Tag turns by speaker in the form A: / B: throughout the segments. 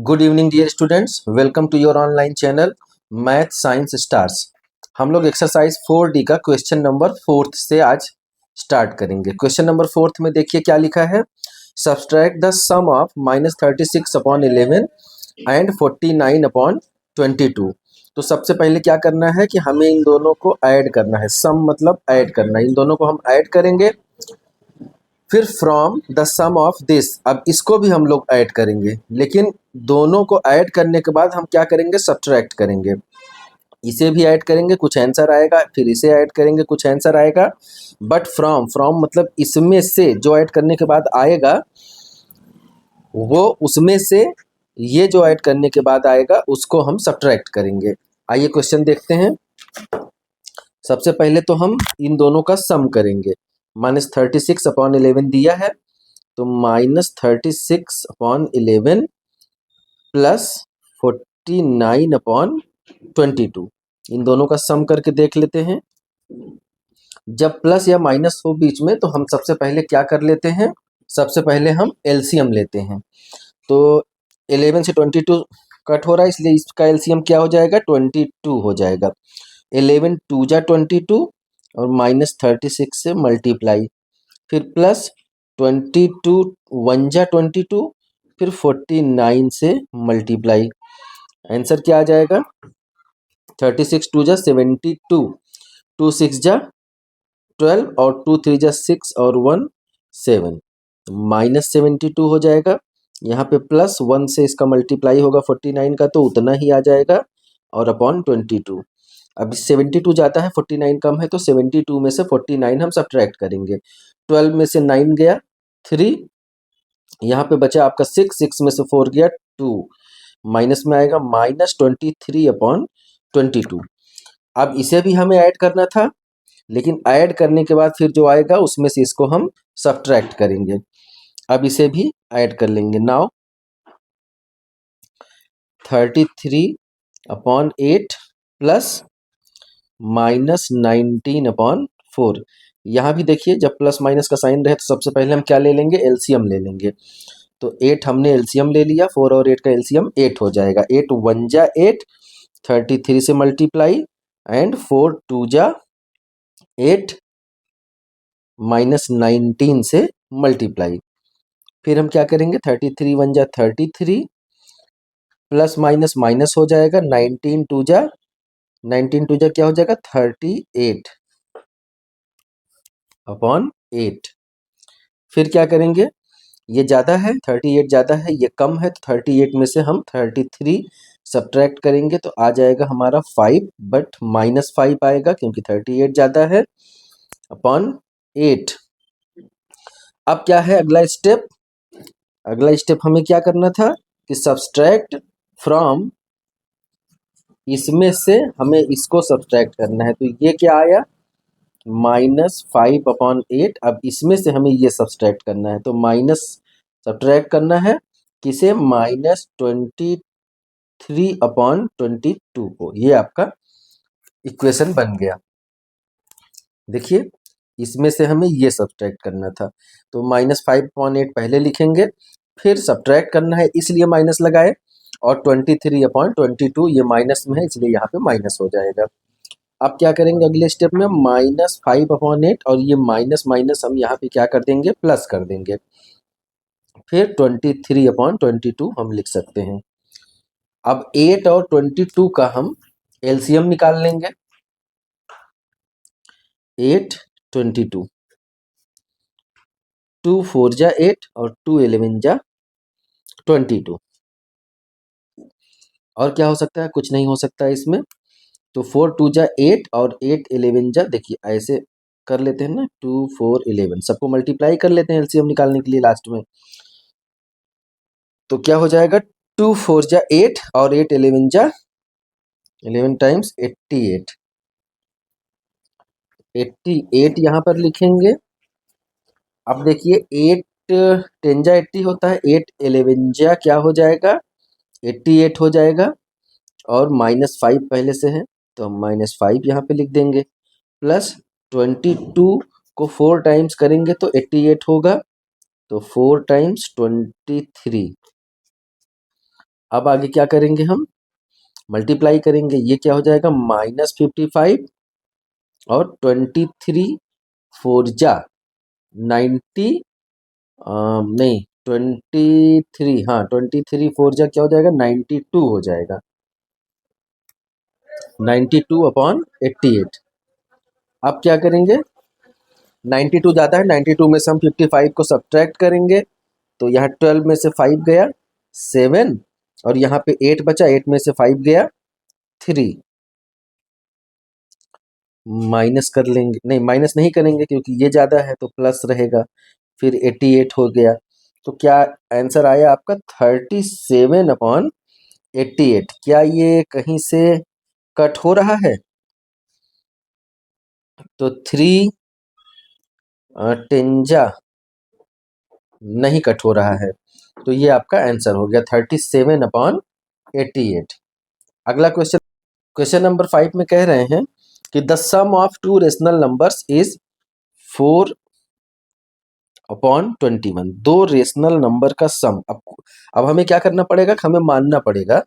A: Good evening dear students, welcome to your online channel math science stars. हम लोग exercise 4D का question number 4 से आज start करेंगे। क्वेश्चन नंबर 4 में देखिए क्या लिखा है। Subtract the sum of -36/11 and 49/22। तो सबसे पहले क्या करना है कि हमें इन दोनों को ऐड करना है। सम मतलब ऐड करना है, इन दोनों को हम ऐड करेंगे। फिर from the sum of this, अब इसको भी हम लोग ऐड करेंगे, लेकिन दोनों को ऐड करने के बाद हम क्या करेंगे, सब्ट्रैक्ट करेंगे। इसे भी ऐड करेंगे, कुछ आंसर आएगा, फिर इसे ऐड करेंगे, कुछ आंसर आएगा। बट फ्रॉम मतलब इसमें से जो ऐड करने के बाद आएगा वो उसमें से ये जो ऐड करने के बाद आएगा उसको हम सब्ट्रैक्ट करेंगे। आइए क्वेश्चन देखते हैं। सबसे पहले तो हम इन दोनों का सम करेंगे। -36/11 दिया है, तो -36/11 प्लस 49/22, इन दोनों का सम करके देख लेते हैं। जब प्लस या माइनस हो बीच में तो हम सबसे पहले क्या कर लेते हैं, सबसे पहले हम एलसीएम लेते हैं। तो 11 से 22 कट हो रहा है, इसलिए इसका एलसीएम क्या हो जाएगा, 22 हो जाएगा। 11 2 जा 22 और -36 से मल्टीप्लाई, फिर प्लस 22 1 जा 22, फिर 49 से मल्टीप्लाई। आंसर क्या आ जाएगा, 36 2 जा 72, 2 6 जा 12 और 2 3 जा 6 और 1 7, -72 हो जाएगा। यहाँ पे प्लस 1 से इसका मल्टीप्लाई होगा 49 का, तो उतना ही आ जाएगा, और अपॉन 22। अब 72 जाता है, 49 कम है, तो 72 में से 49 हम सब्ट्रैक्ट करेंगे। 12 में से 9 गया 3, यहाँ पे बचा आपका 6 में से 4 गया 2, माइनस में आएगा -23/22। अब इसे भी हमें ऐड करना था, लेकिन ऐड करने के बाद फिर जो आएगा उसमें से इसको हम सब्ट्रैक्ट करेंगे। अब इसे भी ऐड कर लेंगे। Now 33/8 plus -19/4। यहाँ भी देखिए, जब प्लस माइनस का साइन रहे तो सबसे पहले हम क्या ले लेंगे, एलसीएम ले लेंगे। तो 8 हमने एलसीएम ले लिया, 4 और 8 का एलसीएम 8 हो जाएगा। 8 1 जा 8, 33 से मल्टीप्लाई, एंड 4 2 जा 8, -19 से मल्टीप्लाई। फिर हम क्या करेंगे, 33 1 जा 33, प्लस माइनस माइनस हो जाएगा, 19 2 जा क्या हो जाएगा, 38/8। फिर क्या करेंगे, ये ज़्यादा है, 38 ज़्यादा है, ये कम है, तो 38 में से हम 33 सब्ट्रैक्ट करेंगे तो आ जाएगा हमारा 5, बट -5 आएगा क्योंकि 38 ज़्यादा है, अपॉन 8। अब क्या है अगला स्टेप, अगला स्टेप हमें क्या करना था कि सब्ट्रैक्ट फ्रॉम, इसमें से हमें इसको सब्ट्रैक्ट करना है। तो ये क्या आया, -5/8। अब इसमें से हमें ये सब्ट्रैक्ट करना है, तो माइनस सब्ट्रैक्ट करना है किसे, -23/22 को। ये आपका इक्वेशन बन गया। देखिए, इसमें से हमें ये सब्ट्रैक्ट करना था, तो -5/8 पहले लिखेंगे, फिर सब्ट्रैक्ट करना है इसलिए माइनस लगाए, और 23/22 ये माइनस में है इसलिए यहाँ पे माइनस हो जाएगा। अब क्या करेंगे अगले स्टेप में, -5/8 और ये माइनस माइनस हम यहाँ पे क्या कर देंगे, प्लस कर देंगे। फिर 23/22 हम लिख सकते हैं। अब 8 और 22 का हम एलसीएम निकाल लेंगे। 8 22, 2 4 जा 8 और 2 11 जा 22। और क्या हो सकता है, कुछ नहीं हो सकता है इसमें। तो 4 2 जा 8 और 8 11 जा, देखिए ऐसे कर लेते हैं ना, 2 4 11 सबको मल्टीप्लाई कर लेते हैं एलसीएम निकालने के लिए लास्ट में। तो क्या हो जाएगा, 2 4 जा 8 और 8 11 जा 11 टाइम्स 88, 88 यहाँ पर लिखेंगे। अब देखिए 8 10 जा 80 होता है, 8 11 जा क्या हो जाएगा, 88 हो जाएगा, और -5 पहले से है तो हम -5 यहाँ पे लिख देंगे, प्लस 22 को 4 टाइम्स करेंगे तो 88 होगा, तो 4 टाइम्स 23, अब आगे क्या करेंगे, हम मल्टीप्लाई करेंगे। ये क्या हो जाएगा, -55 और 23 फोर जा 90, नहीं 23, हाँ 23 फोर जा क्या हो जाएगा, 92 हो जाएगा, 92/88। अब क्या करेंगे, 92 जाता है, 92 में से हम 55 को सब्ट्रैक्ट करेंगे, तो यहाँ 12 में से 5 गया 7, और यहाँ पे 8 बचा, 8 में से 5 गया 3, माइनस कर लेंगे, नहीं माइनस नहीं करेंगे क्योंकि ये ज़्यादा है तो प्लस रहेगा, फिर 88 हो गया। तो क्या आंसर आया आपका 37/88। क्या ये कहीं से कट हो रहा है, तो 3 टेंजा नहीं कट हो रहा है, तो ये आपका आंसर हो गया 37/88। अगला क्वेश्चन, क्वेश्चन नंबर 5 में कह रहे हैं कि the sum of two rational numbers is 4/21। दो रेशनल नंबर का सम। अब हमें क्या करना पड़ेगा, हमें मानना पड़ेगा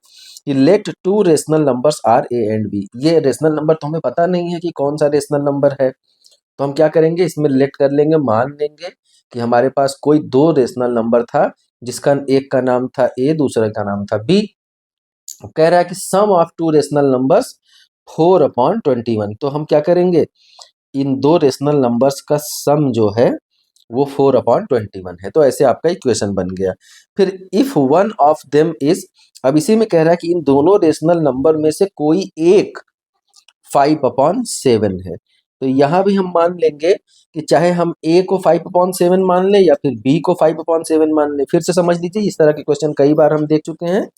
A: कि let two rational numbers are A and B. ये रेशनल नंबर तो हमें पता नहीं है कि कौन सा रेशनल नंबर है, तो हम क्या करेंगे, इसमें लेट कर लेंगे, मान लेंगे कि हमारे पास कोई दो रेशनल नंबर था, जिसका एक का नाम था ए, दूसरे का नाम था बी। कह रहा है कि सम ऑफ टू रेशनल नंबर्स 4/21। तो हम क्या करेंगे, इन दो रेशनल नंबर्स का सम जो है वो 4/21 है। तो ऐसे आपका इक्वेशन बन गया। फिर if one of them is, अब इसी में कह रहा है कि इन दोनों रेशनल नंबर में से कोई एक 5/7 है। तो यहाँ भी हम मान लेंगे कि चाहे हम ए को 5/7 मान ले या फिर बी को 5/7 मान ले। फिर से समझ लीजिए, इस तरह के क्वेश्चन कई बार हम देख चुके हैं।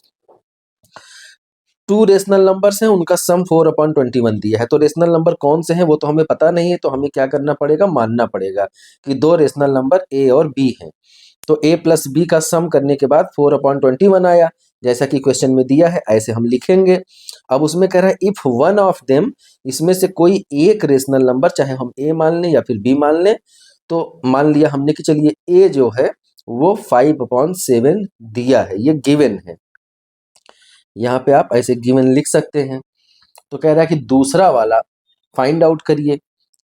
A: टू रेशनल नंबर्स हैं, उनका सम 4/21 दिया है, तो रेशनल नंबर कौन से हैं वो तो हमें पता नहीं है, तो हमें क्या करना पड़ेगा, मानना पड़ेगा कि दो रेशनल नंबर ए और बी हैं। तो a प्लस बी का सम करने के बाद 4/21 आया, जैसा कि क्वेश्चन में दिया है ऐसे हम लिखेंगे। अब उसमें कह रहा है इफ वन ऑफ देम, इसमें से कोई एक रेशनल नंबर, चाहे हम a मान लें या फिर b मान लें, तो मान लिया हमने कि चलिए a जो है वो 5/7 दिया है, ये गिवन है। यहाँ पे आप ऐसे गिवन लिख सकते हैं। तो कह रहा है कि दूसरा वाला फाइंड आउट करिए।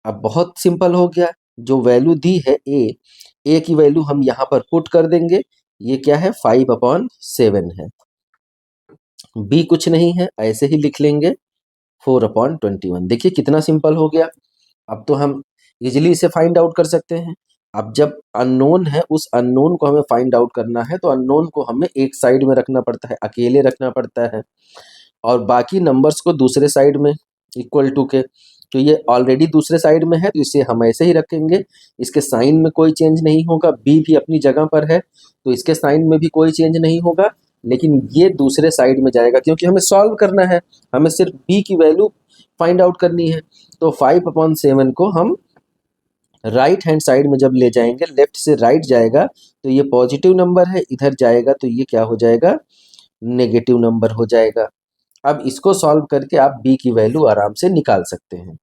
A: अब बहुत सिंपल हो गया, जो वैल्यू दी है ए की वैल्यू हम यहाँ पर पुट कर देंगे। ये क्या है, 5/7 है। बी कुछ नहीं है, ऐसे ही लिख लेंगे 4/21। देखिए कितना सिंपल हो गया। अब तो हम इजिली इसे फाइंड आउट कर सकते हैं। अब जब अननोन है, उस अननोन को हमें फाइंड आउट करना है, तो अननोन को हमें एक साइड में रखना पड़ता है, अकेले रखना पड़ता है, और बाकी नंबर्स को दूसरे साइड में इक्वल टू के। तो ये ऑलरेडी दूसरे साइड में है, तो इसे हम ऐसे ही रखेंगे, इसके साइन में कोई चेंज नहीं होगा। बी भी अपनी जगह पर है, तो इसके साइन में भी कोई चेंज नहीं होगा, लेकिन ये दूसरे साइड में जाएगा क्योंकि हमें सॉल्व करना है, हमें सिर्फ बी की वैल्यू फाइंड आउट करनी है। तो 5/7 को हम राइट हैंड साइड में जब ले जाएंगे, लेफ्ट से राइट जाएगा तो ये पॉजिटिव नंबर है, इधर जाएगा तो ये क्या हो जाएगा, नेगेटिव नंबर हो जाएगा। अब इसको सॉल्व करके आप b की वैल्यू आराम से निकाल सकते हैं।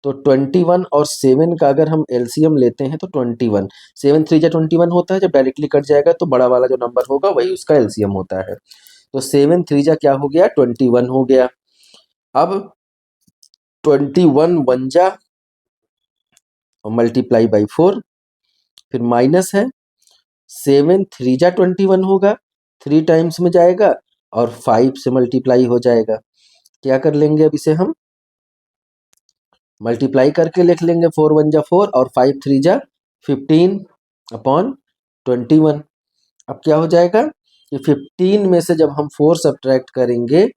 A: तो 21 और 7 का अगर हम एलसीएम लेते हैं तो 21, 7 3 जा 21 होता है, जब डायरेक्टली कट जाएगा तो बड़ा वाला जो नंबर होगा वही उसका एलसीएम होता है। तो 7 3 जा क्या हो गया, 21 हो गया। अब 21 1 जा और मल्टीप्लाई बाई 4, फिर माइनस है, 7 3 जा 21 होगा, 3 टाइम्स में जाएगा और 5 से मल्टीप्लाई हो जाएगा। क्या कर लेंगे, अब इसे हम मल्टीप्लाई करके लिख लेंगे, 4 1 जा 4 और 5 3 जा 15/21। अब क्या हो जाएगा कि 15 में से जब हम 4 सब्ट्रैक्ट करेंगे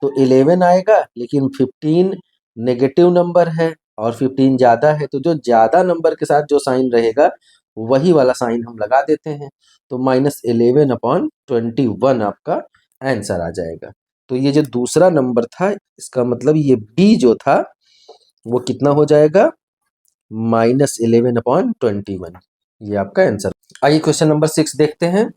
A: तो 11 आएगा, लेकिन 15 नेगेटिव नंबर है और 15 ज़्यादा है, तो जो ज़्यादा नंबर के साथ जो साइन रहेगा वही वाला साइन हम लगा देते हैं। तो -11/21 आपका आंसर आ जाएगा। तो ये जो दूसरा नंबर था, इसका मतलब ये बी जो था वो कितना हो जाएगा, -11/21। ये आपका आंसर। आइए क्वेश्चन नंबर 6 देखते हैं।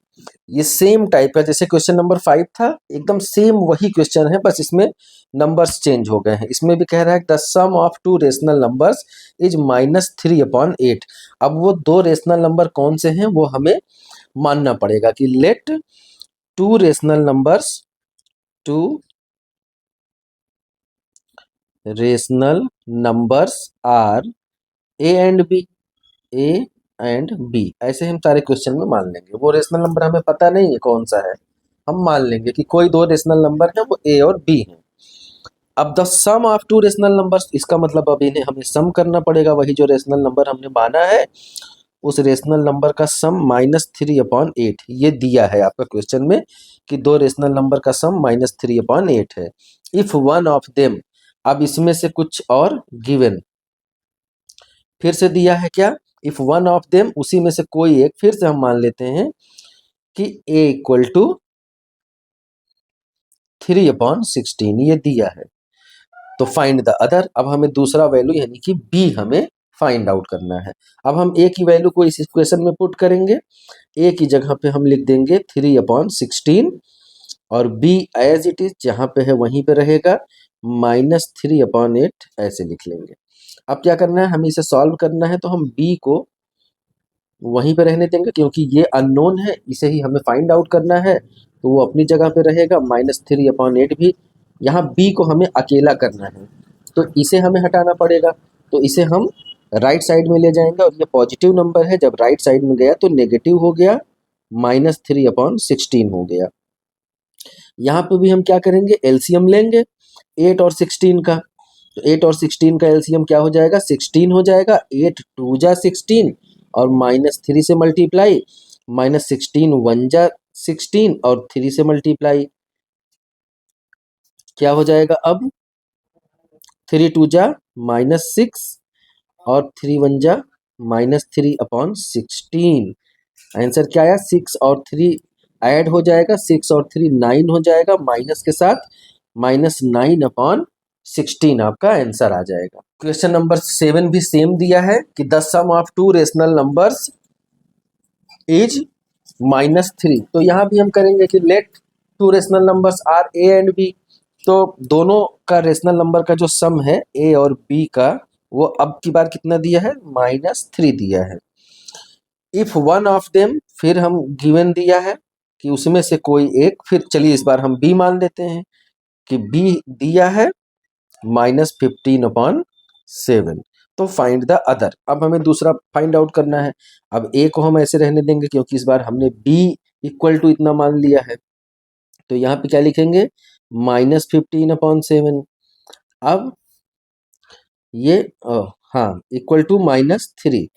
A: ये सेम टाइप का, जैसे क्वेश्चन नंबर 5 था, एकदम सेम वही क्वेश्चन है, बस इसमें नंबर्स चेंज हो गए हैं। इसमें भी कह रहा है the sum of two rational numbers is -3/8। अब वो दो रेशनल नंबर कौन से हैं वो हमें मानना पड़ेगा कि let two rational numbers two rational numbers are A and B, A and B, ऐसे हम सारे क्वेश्चन में मान लेंगे। वो रेशनल नंबर हमें पता नहीं है कौन सा है, हम मान लेंगे कि कोई दो रेशनल नंबर है वो ए और बी है। अब the sum of two rational numbers, इसका मतलब अब इन्हें हमें सम करना पड़ेगा, वही जो रेशनल नंबर हमने माना है उस रेशनल नंबर का सम -3/8, ये दिया है आपका क्वेश्चन में कि दो रेशनल नंबर का सम -3/8 है। इफ वन ऑफ देम, अब इसमें से कुछ और गिवन, फिर से दिया है क्या, इफ वन ऑफ देम, उसी में से कोई एक, फिर से हम मान लेते हैं कि a इक्वल टू 3/16, ये दिया है। तो फाइंड द अदर, अब हमें दूसरा वैल्यू यानी कि b हमें फाइंड आउट करना है। अब हम a की वैल्यू को इस इक्वेशन में पुट करेंगे, a की जगह पे हम लिख देंगे 3/16 और b एज इट इज जहाँ पे है वहीं पे रहेगा, -3/8 ऐसे लिख लेंगे। अब क्या करना है, हमें इसे सॉल्व करना है, तो हम b को वहीं पे रहने देंगे क्योंकि ये अननोन है, इसे ही हमें फाइंड आउट करना है, तो वो अपनी जगह पे रहेगा। -3/8 भी, यहाँ b को हमें अकेला करना है तो इसे हमें हटाना पड़ेगा, तो इसे हम राइट साइड में ले जाएंगे और ये पॉजिटिव नंबर है, जब राइट साइड में गया तो नेगेटिव हो गया, -3/16 हो गया। यहाँ पे भी हम क्या करेंगे, एलसीएम लेंगे 8 और 16 का, तो 8 और 16 का एलसीएम क्या हो जाएगा, 16 हो जाएगा। 8 2 जा 16 और -3 से मल्टीप्लाई, -16 1 जा 16 और 3 से मल्टीप्लाई, क्या हो जाएगा अब, 3 2 जा -6 और 3 1 जा -3/16। आंसर क्या आया, 6 और 3 ऐड हो जाएगा, 6 और 3 9 हो जाएगा, माइनस के साथ -9/16 आपका आंसर आ जाएगा। क्वेश्चन नंबर 7 भी सेम दिया है कि the sum of two rational numbers is -3। तो यहाँ भी हम करेंगे कि let two rational numbers are A and B, तो दोनों का रेशनल नंबर का जो सम है ए और बी का, वो अब की बार कितना दिया है, -3 दिया है। इफ वन ऑफ देम, फिर हम गिवन दिया है कि उसमें से कोई एक, फिर चलिए इस बार हम बी मान लेते हैं कि बी दिया है -15/7। तो फाइंड द अदर, अब हमें दूसरा फाइंड आउट करना है। अब ए को हम ऐसे रहने देंगे क्योंकि इस बार हमने बी इक्वल टू इतना मान लिया है, तो यहाँ पे क्या लिखेंगे, -15/7। अब ये हाँ इक्वल टू -3।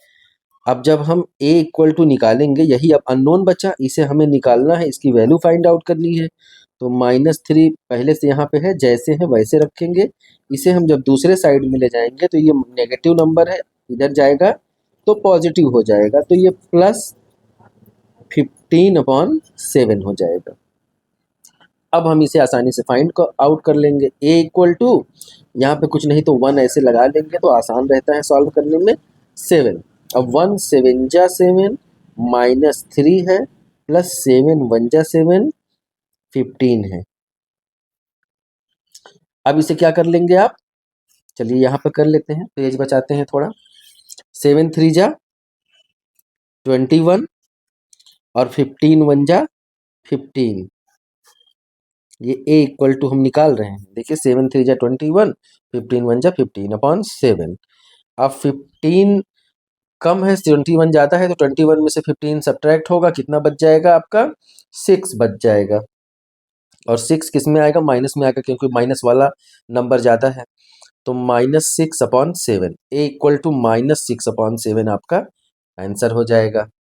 A: अब जब हम a इक्वल टू निकालेंगे, यही अब अननोन बचा, इसे हमें निकालना है, इसकी वैल्यू फाइंड आउट करनी है। तो -3 पहले से यहाँ पे है, जैसे है वैसे रखेंगे। इसे हम जब दूसरे साइड में ले जाएंगे तो ये नेगेटिव नंबर है, इधर जाएगा तो पॉजिटिव हो जाएगा, तो ये +15/7 हो जाएगा। अब हम इसे आसानी से फाइंड आउट कर लेंगे। a इक्वल टू, यहाँ पे कुछ नहीं तो 1 ऐसे लगा लेंगे तो आसान रहता है सॉल्व करने में, 7। अब 1 7 जा 7 -3 है, +7 1 जा 7 15 है। अब इसे क्या कर लेंगे आप, चलिए यहाँ पे कर लेते हैं, पेज बचाते हैं थोड़ा। 7 3 जा 21 और 15 1 जा 15, ये a इक्वल टू हम निकाल रहे हैं। देखिए 7 3 जा 21, 15 1 जा 15/7। अब 15 कम है, 21 ज़्यादा है, तो 21 में से 15 सब्ट्रैक्ट होगा, कितना बच जाएगा आपका, 6 बच जाएगा। और 6 किस में आएगा, माइनस में आएगा, क्योंकि माइनस वाला नंबर ज़्यादा है, तो -6/7, a इक्वल टू -6/7 आपका आंसर हो जाएगा।